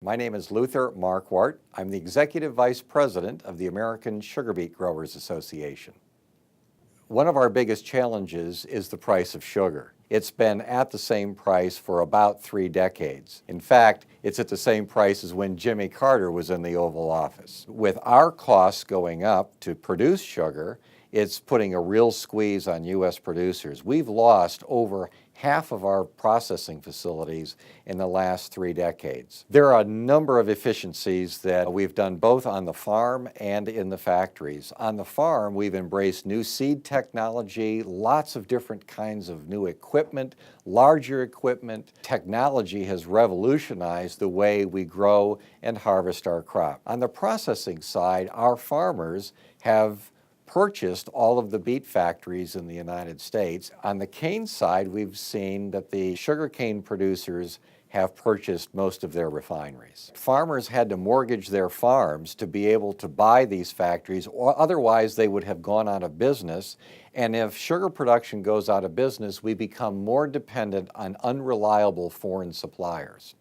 My name is Luther Markwart. I'm the Executive Vice President of the American Sugarbeet Growers Association. One of our biggest challenges is the price of sugar. It's been at the same price for about 3 decades. In fact, it's at the same price as when Jimmy Carter was in the Oval Office. With our costs going up to produce sugar, it's putting a real squeeze on U.S. producers. We've lost over half of our processing facilities in the last 3 decades. There are a number of efficiencies that we've done both on the farm and in the factories. On the farm, we've embraced new seed technology, lots of different kinds of new equipment, larger equipment. Technology has revolutionized the way we grow and harvest our crop. On the processing side, our farmers have purchased all of the beet factories in the United States. On the cane side, we've seen that the sugarcane producers have purchased most of their refineries. Farmers had to mortgage their farms to be able to buy these factories, or otherwise they would have gone out of business. And if sugar production goes out of business, we become more dependent on unreliable foreign suppliers.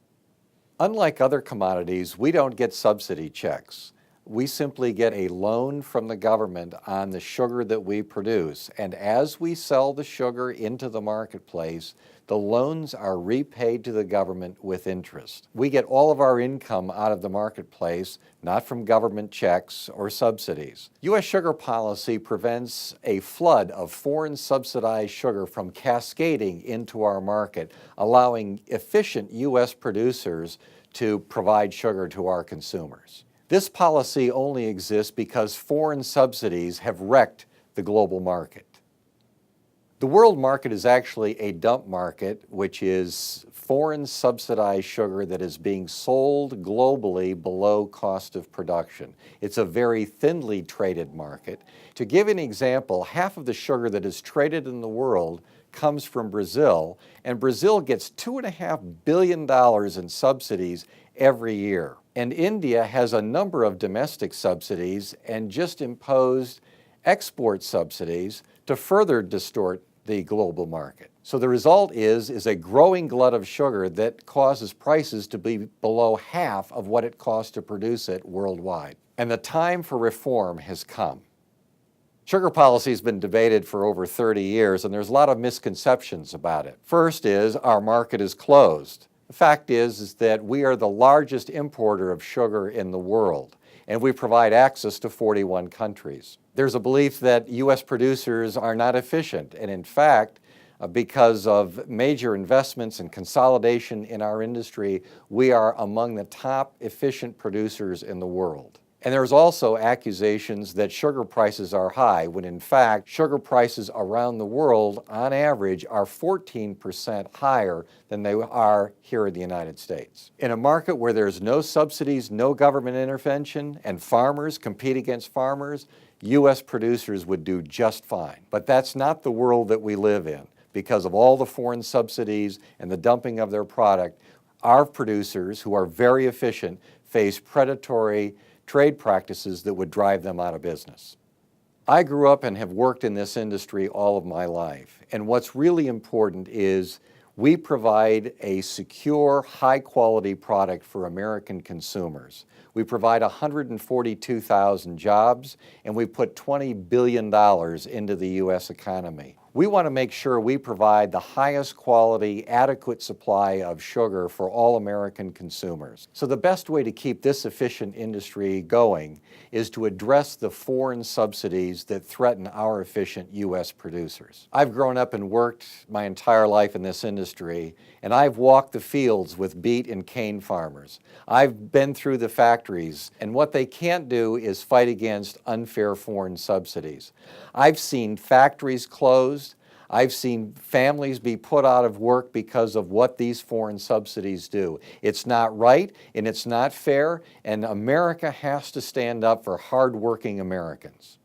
Unlike other commodities, we don't get subsidy checks. We simply get a loan from the government on the sugar that we produce, and as we sell the sugar into the marketplace, the loans are repaid to the government with interest. We get all of our income out of the marketplace, not from government checks or subsidies. U.S. sugar policy prevents a flood of foreign subsidized sugar from cascading into our market, allowing efficient U.S. producers to provide sugar to our consumers. This policy only exists because foreign subsidies have wrecked the global market. The world market is actually a dump market, which is foreign subsidized sugar that is being sold globally below cost of production. It's a very thinly traded market. To give an example, half of the sugar that is traded in the world comes from Brazil, and Brazil gets $2.5 billion in subsidies every year. And India has a number of domestic subsidies and just imposed export subsidies to further distort the global market. So the result is a growing glut of sugar that causes prices to be below half of what it costs to produce it worldwide. And the time for reform has come. Sugar policy has been debated for over 30 years, and there's a lot of misconceptions about it. First is our market is closed. The fact is that we are the largest importer of sugar in the world, and we provide access to 41 countries. There's a belief that U.S. producers are not efficient, and in fact, because of major investments and consolidation in our industry, we are among the top efficient producers in the world. And there's also accusations that sugar prices are high, when in fact, sugar prices around the world, on average, are 14% higher than they are here in the United States. In a market where there's no subsidies, no government intervention, and farmers compete against farmers, U.S. producers would do just fine. But that's not the world that we live in. Because of all the foreign subsidies and the dumping of their product, our producers, who are very efficient, face predatory trade practices that would drive them out of business. I grew up and have worked in this industry all of my life, and what's really important is we provide a secure, high-quality product for American consumers. We provide 142,000 jobs, and we put $20 billion into the U.S. economy. We want to make sure we provide the highest quality, adequate supply of sugar for all American consumers. So the best way to keep this efficient industry going is to address the foreign subsidies that threaten our efficient U.S. producers. I've grown up and worked my entire life in this industry, and I've walked the fields with beet and cane farmers. I've been through the factories, and what they can't do is fight against unfair foreign subsidies. I've seen factories closed. I've seen families be put out of work because of what these foreign subsidies do. It's not right and it's not fair, and America has to stand up for hardworking Americans.